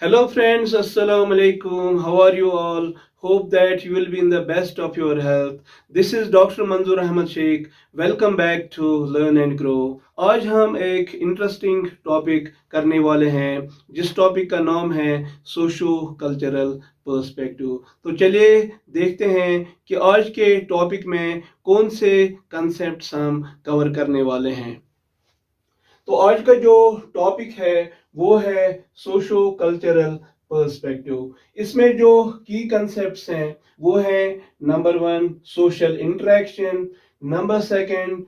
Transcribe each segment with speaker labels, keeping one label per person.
Speaker 1: Hello friends, Assalamu alaikum. How are you all? Hope that you will be in the best of your health. This is Dr. Manzoor Ahmad Sheikh. Welcome back to Learn and Grow. आज हम एक interesting topic करने वाले हैं जिस topic का नाम है सोशो कल्चरल पर्सपेक्टिव। तो चलिए देखते हैं कि आज के टॉपिक में कौन से कंसेप्ट्स हम कवर करने वाले हैं। तो आज का जो टॉपिक है वो है सोशो कल्चरल पर्सपेक्टिव। इसमें जो की कंसेप्ट्स हैं वो है number 1 social interaction, number 2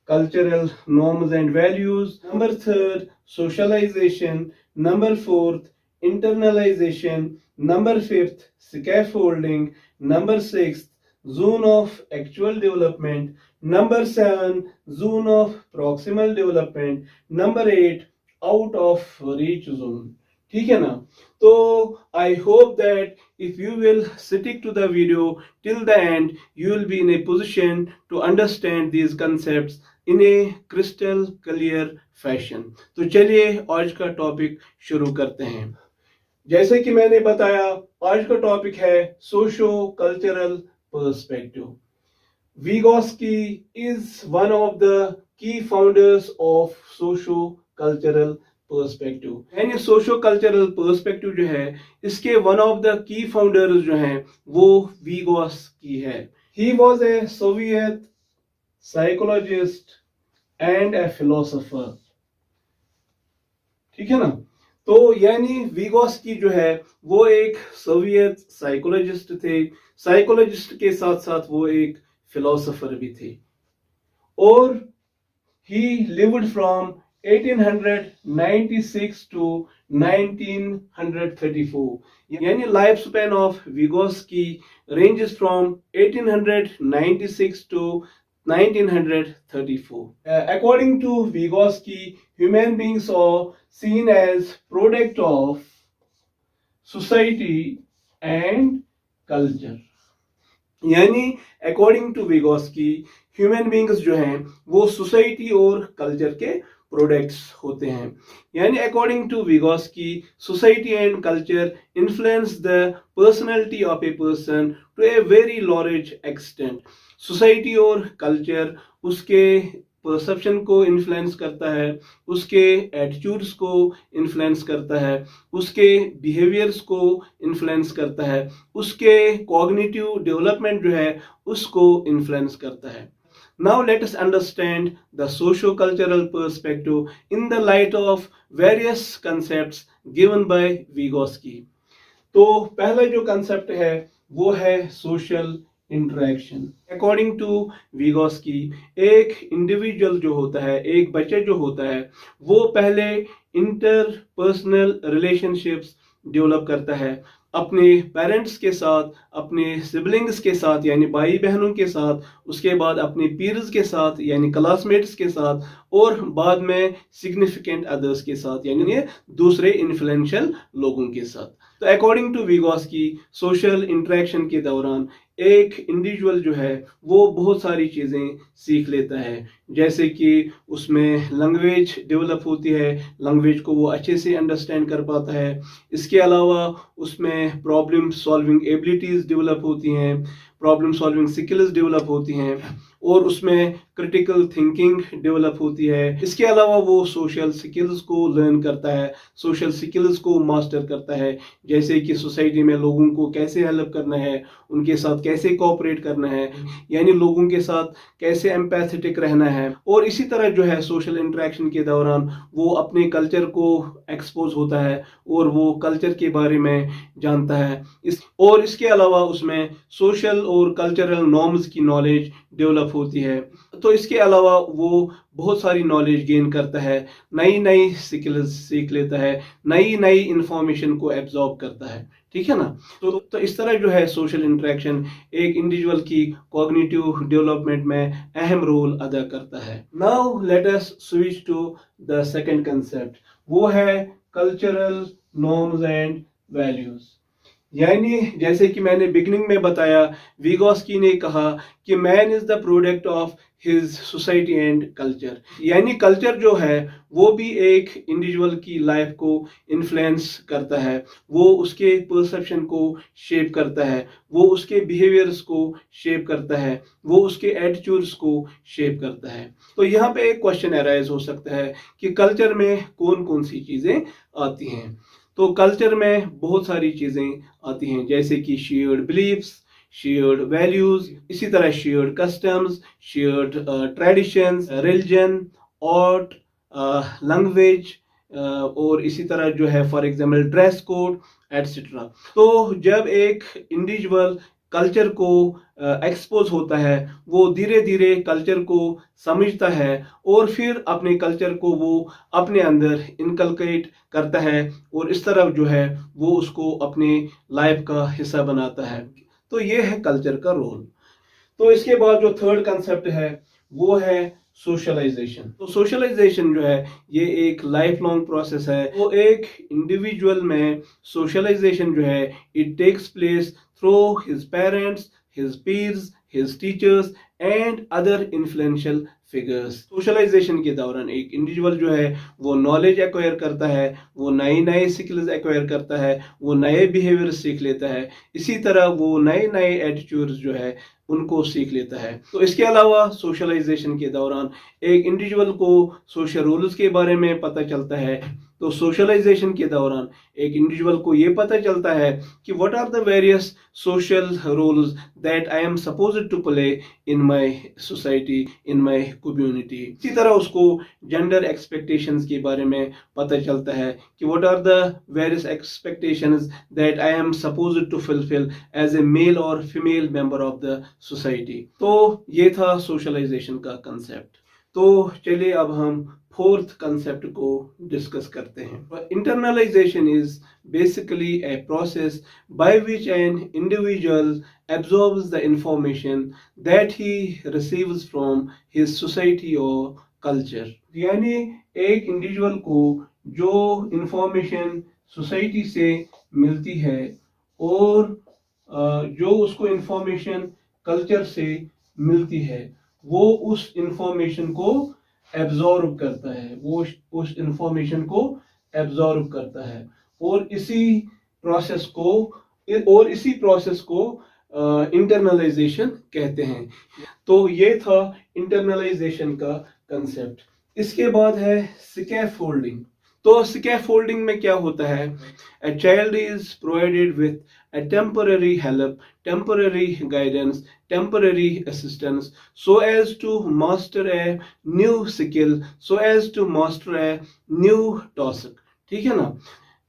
Speaker 1: cultural norms and values, number 3 socialization, number 4 internalization, number 5 scaffolding, number 6 zone of actual development, number 7 zone of proximal development, number 8 out of reach zone. ठीक है ना? तो I hope that if you will stick to the video till the end, you will be in a position to understand these concepts in a crystal clear fashion. तो चलिए आज का topic शुरू करते हैं। जैसे कि मैंने बताया, आज का टॉपिक है socio cultural perspective. Vygotsky is one of the key founders of socio cultural perspective. यानी सोशो कल्चरल पर्सपेक्टिव जो है इसके one of the key founders जो हैं वो वीगोस्की है। He was a Soviet psychologist and A philosopher. ठीक है ना? तो यानी वीगोस्की जो है वो एक सोवियत साइकोलॉजिस्ट थे। साइकोलॉजिस्ट के साथ साथ वो एक फिलोसोफर भी थे और ही लिव्ड फ्रॉम 1896 to 1934. यानी life span of Vygotsky ranges from 1896 to 1934. According to Vygotsky, human beings are seen as product of society and culture. यानी according to Vygotsky human beings जो हैं वो सोसाइटी और कल्चर के प्रोडक्ट्स होते हैं। यानी according to Vygotsky society and culture influence the personality of a person to a very large extent. Society और कल्चर उसके परसेप्शन को इन्फ्लुएंस करता है, उसके एटीट्यूड्स को इन्फ्लुएंस करता है, उसके बिहेवियर्स को इन्फ्लुएंस करता है, उसके कॉग्निटिव डेवलपमेंट जो है उसको इन्फ्लुएंस करता है। Now let us understand the socio-cultural perspective in the light of various concepts given by Vygotsky. तो पहला जो कंसेप्ट है वो है social interaction. According to Vygotsky एक इंडिविजुअल जो होता है, एक बच्चा जो होता है वो पहले इंटरपर्सनल रिलेशनशिप्स डेवलप करता है अपने पेरेंट्स के साथ, अपने सिबलिंग्स के साथ यानी भाई बहनों के साथ, उसके बाद अपने पीयर्स के साथ यानी क्लासमेट्स के साथ और बाद में सिग्निफिकेंट अदर्स के साथ यानी दूसरे इन्फ्लुएंशियल लोगों के साथ। तो according to Vygotsky social interaction के दौरान एक इंडिविजुअल जो है वो बहुत सारी चीज़ें सीख लेता है, जैसे कि उसमें लैंग्वेज डेवलप होती है, लैंग्वेज को वो अच्छे से अंडरस्टैंड कर पाता है। इसके अलावा उसमें प्रॉब्लम सॉल्विंग एबिलिटीज़ डेवलप होती हैं, प्रॉब्लम सॉल्विंग स्किल्स डेवलप होती हैं और उसमें क्रिटिकल थिंकिंग डेवलप होती है। इसके अलावा वो सोशल स्किल्स को लर्न करता है, सोशल स्किल्स को मास्टर करता है, जैसे कि सोसाइटी में लोगों को कैसे हेल्प करना है, उनके साथ कैसे कोऑपरेट करना है, यानी लोगों के साथ कैसे एम्पैथेटिक रहना है। और इसी तरह जो है सोशल इंटरेक्शन के दौरान वो अपने कल्चर को एक्सपोज होता है और वो कल्चर के बारे में जानता है। इसके अलावा उसमें सोशल और कल्चरल नॉर्म्स की नॉलेज डेवलप होती है। तो इसके अलावा वो बहुत सारी नॉलेज गेन करता है, नई नई स्किल्स सीख लेता है, नई नई इंफॉर्मेशन को एब्जॉर्ब करता है। ठीक है ना? तो इस तरह जो है सोशल इंटरेक्शन एक इंडिविजुअल की कॉग्निटिव डेवलपमेंट में अहम रोल अदा करता है। Now let us switch to the second concept, वो है कल्चरल नॉर्म्स एंड वैल्यूज। यानी जैसे कि मैंने बिगनिंग में बताया, विगोस्की ने कहा कि man is the product of his society and culture. यानी कल्चर जो है वो भी एक इंडिविजुअल की लाइफ को इन्फ्लुएंस करता है, वो उसके परसेप्शन को शेप करता है, वो उसके बिहेवियर्स को शेप करता है, वो उसके एटीट्यूड्स को शेप करता है। तो यहाँ पे एक क्वेश्चन अराइज हो सकता है कि कल्चर में कौन कौन सी चीजें आती हैं। तो कल्चर में बहुत सारी चीजें आती हैं, जैसे कि शेयर्ड बिलीफ्स, शेयर्ड वैल्यूज, इसी तरह shared customs, shared traditions, religion, art, language, और इसी तरह जो है for example dress code etcetera. तो जब एक इंडिविजुअल कल्चर को एक्सपोज होता है, वो धीरे धीरे कल्चर को समझता है और फिर अपने कल्चर को वो अपने अंदर इनकलकेट करता है और इस तरफ जो है वो उसको अपने लाइफ का हिस्सा बनाता है। तो ये है कल्चर का रोल। तो इसके बाद जो थर्ड कंसेप्ट है वो है सोशलाइजेशन। तो सोशलाइजेशन जो है ये एक लाइफ लॉन्ग प्रोसेस है। वो एक इंडिविजुअल में सोशलाइजेशन जो है it takes place through his parents, his peers, his teachers and other influential figures. Socialization के दौरान एक इंडिविजुअल जो है वो नॉलेज एक्वायर करता है, वो नए नए स्किल्स एक्वायर करता है, वो नए बिहेवियर सीख लेता है, इसी तरह वो नए नए एटीट्यूड्स जो है उनको सीख लेता है। तो इसके अलावा सोशलाइजेशन के दौरान एक इंडिविजुअल को सोशल रूल्स के बारे में पता चलता है। तो सोशलाइजेशन के दौरान एक इंडिविजुअल को ये पता चलता है कि what are the various social roles that I am supposed to play in my society, in my community. इसी तरह उसको जेंडर एक्सपेक्टेशंस के बारे में पता चलता है कि what are the various expectations that I am supposed to fulfil as a male और female member of the society. तो ये था सोशलाइजेशन का कंसेप्ट। तो चलिए अब हम फोर्थ कंसेप्ट को डिस्कस करते हैं। Internalisation is basically a process by which an individual absorbs the information that he receives from his society or culture। यानी एक इंडिविजुअल को जो इंफॉर्मेशन सोसाइटी से मिलती है और जो उसको इंफॉर्मेशन कल्चर से मिलती है, वो उस इंफॉर्मेशन को एब्जॉर्ब करता है, वो उस इंफॉर्मेशन को एब्जॉर्ब करता है और इसी प्रोसेस को इंटरनलाइजेशन कहते हैं। तो ये था इंटरनलाइजेशन का कंसेप्ट। इसके बाद है स्कैफोल्डिंग। तो स्कैफोल्डिंग में क्या होता है? A child is provided with a temporary help, temporary guidance, temporary assistance, so as to master a new skill, so as to master a new task। ठीक है ना?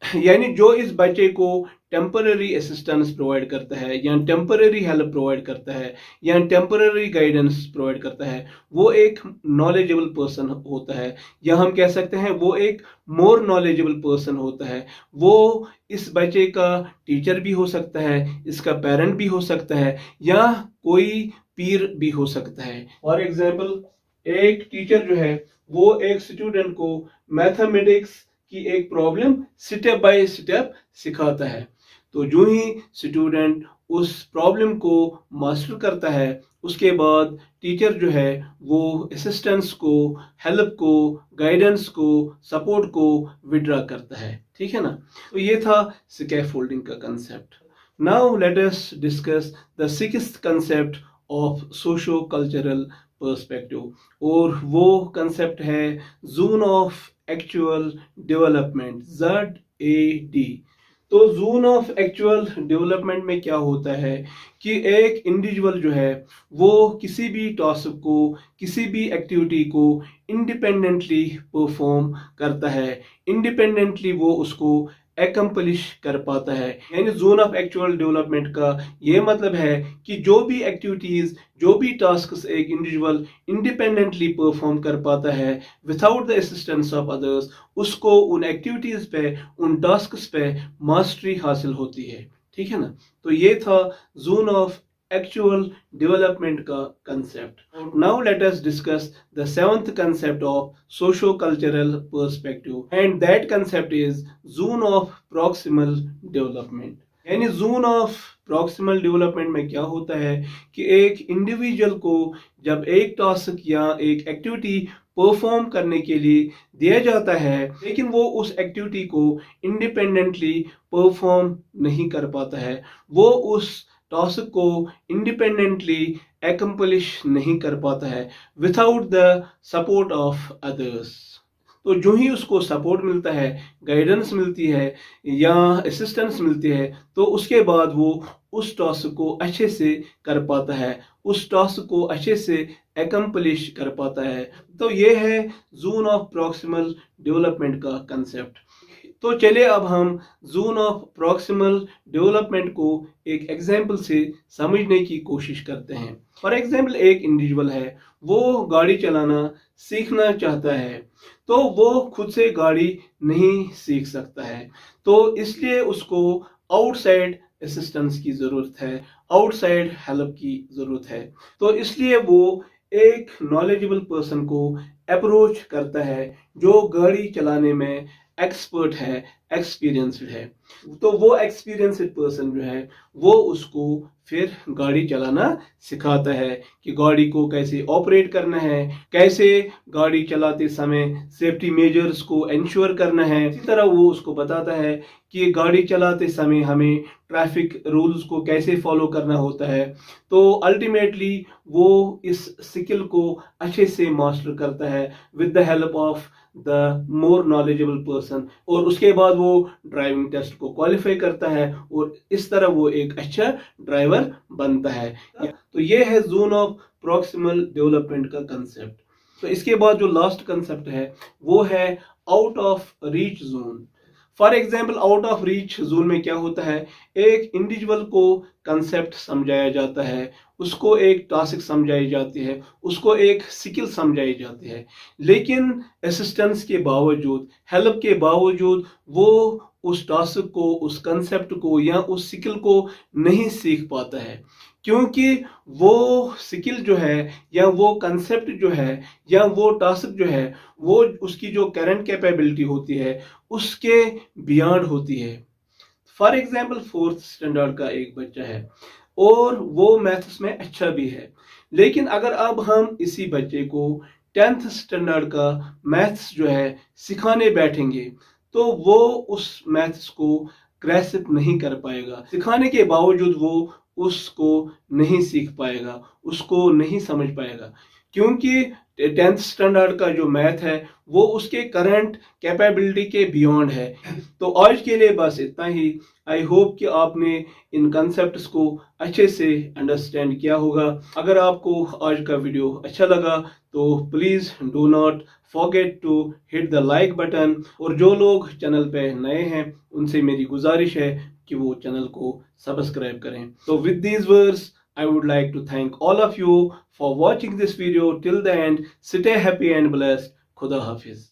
Speaker 1: यानी जो इस बच्चे को टेम्पररी असिस्टेंस प्रोवाइड करता है या टेम्पररी हेल्प प्रोवाइड करता है या टेम्पररी गाइडेंस प्रोवाइड करता है, वो एक नॉलेजेबल पर्सन होता है, या हम कह सकते हैं वो एक मोर नॉलेजेबल पर्सन होता है। वो इस बच्चे का टीचर भी हो सकता है, इसका पेरेंट भी हो सकता है, या कोई पीर भी हो सकता है। फॉर एग्जाम्पल एक टीचर जो है वो एक स्टूडेंट को मैथमेटिक्स की एक प्रॉब्लम स्टेप बाय स्टेप सिखाता है। तो जो ही स्टूडेंट उस प्रॉब्लम को मास्टर करता है, उसके बाद टीचर जो है वो असिस्टेंस को, हेल्प को, गाइडेंस को, सपोर्ट को विड्रॉ करता है। ठीक है ना? तो ये था स्कैफोल्डिंग का concept. Now let us discuss the sixth concept of socio cultural perspective, और वो कंसेप्ट है zone of actual development, ZAD। तो जोन ऑफ एक्चुअल डेवलपमेंट में क्या होता है कि एक इंडिविजुअल जो है वो किसी भी टास्क को, किसी भी एक्टिविटी को इंडिपेंडेंटली परफॉर्म करता है, इंडिपेंडेंटली वो उसको एकम्प्लिश कर पाता है। यानी जोन ऑफ एक्चुअल डेवलपमेंट का ये मतलब है कि जो भी एक्टिविटीज, जो भी टास्क्स एक इंडिविजुअल इंडिपेंडेंटली परफॉर्म कर पाता है without the assistance of others, उसको उन एक्टिविटीज पे, उन टास्क्स पे मास्टरी हासिल होती है। ठीक है ना? तो ये था जोन ऑफ एक्चुअल डेवलपमेंट का concept. Now let us discuss the seventh concept of socio cultural perspective, and that concept is zone of proximal development. यानी जोन ऑफ प्रॉक्सिमल डेवलपमेंट में क्या होता है कि एक इंडिविजुअल को जब एक टास्क या एक एक्टिविटी परफॉर्म करने के लिए दिया जाता है लेकिन वो उस एक्टिविटी को इंडिपेंडेंटली परफॉर्म नहीं कर पाता है, वो उस टास्क को इंडिपेंडेंटली एकम्प्लिश नहीं कर पाता है without the support of others. तो जो ही उसको सपोर्ट मिलता है, गाइडेंस मिलती है या असिस्टेंस मिलती है, तो उसके बाद वो उस टास्क को अच्छे से कर पाता है, उस टास्क को अच्छे से एकम्प्लिश कर पाता है। तो ये है जोन ऑफ प्रॉक्सिमल डेवलपमेंट का कंसेप्ट। तो चलिए अब हम जोन ऑफ प्रॉक्सिमल डेवलपमेंट को एक एग्जाम्पल से समझने की कोशिश करते हैं। फॉर एग्जाम्पल एक इंडिविजुअल है, वो गाड़ी चलाना सीखना चाहता है, तो वो खुद से गाड़ी नहीं सीख सकता है, तो इसलिए उसको आउटसाइड असिस्टेंस की ज़रूरत है, आउटसाइड हेल्प की ज़रूरत है। तो इसलिए वो एक नॉलेजेबल पर्सन को अप्रोच करता है जो गाड़ी चलाने में एक्सपर्ट है, एक्सपीरियंस्ड है। तो वो एक्सपीरियंस्ड पर्सन जो है वो उसको फिर गाड़ी चलाना सिखाता है कि गाड़ी को कैसे ऑपरेट करना है, कैसे गाड़ी चलाते समय सेफ्टी मेजर्स को इंश्योर करना है। इसी तरह वो उसको बताता है कि गाड़ी चलाते समय हमें ट्रैफिक रूल्स को कैसे फॉलो करना होता है। तो अल्टीमेटली वो इस स्किल को अच्छे से मास्टर करता है with the help of the more knowledgeable person, और उसके बाद वो ड्राइविंग टेस्ट को क्वालिफाई करता है और इस तरह वो एक अच्छा ड्राइवर बनता है। तो ये है जोन ऑफ प्रॉक्सिमल डेवलपमेंट का कंसेप्ट। तो इसके बाद जो लास्ट कंसेप्ट है वो है out of reach zone. For example out of reach zone में क्या होता है, एक इंडिविजुअल को कंसेप्ट समझाया जाता है, उसको एक टास्क समझाई जाती है, उसको एक स्किल समझाई जाती है, लेकिन असिस्टेंस के बावजूद, हेल्प के बावजूद वो उस टास्क को, उस कंसेप्ट को या उस स्किल को नहीं सीख पाता है, क्योंकि वो स्किल जो है या वो कंसेप्ट जो है या वो टास्क जो है वो उसकी जो करंट कैपेबिलिटी होती है उसके बियॉन्ड होती है। फॉर एग्जाम्पल 4th स्टैंडर्ड का एक बच्चा है और वो मैथ्स में अच्छा भी है, लेकिन अगर अब हम इसी बच्चे को 10th स्टैंडर्ड का मैथ्स जो है सिखाने बैठेंगे तो वो उस मैथ्स को ग्रैस्प नहीं कर पाएगा, सिखाने के बावजूद वो उसको नहीं सीख पाएगा, उसको नहीं समझ पाएगा, क्योंकि 10th स्टैंडर्ड का जो मैथ है वो उसके करंट कैपेबिलिटी के बियॉन्ड है। तो आज के लिए बस इतना ही। आई होप कि आपने इन कंसेप्ट्स को अच्छे से अंडरस्टैंड किया होगा। अगर आपको आज का वीडियो अच्छा लगा तो please do not forget to hit the like button, और जो लोग चैनल पे नए हैं उनसे मेरी गुजारिश है कि वो चैनल को सब्सक्राइब करें। तो with these words I would like to thank all of you for watching this video till the end. Stay happy and blessed. Khuda Hafiz.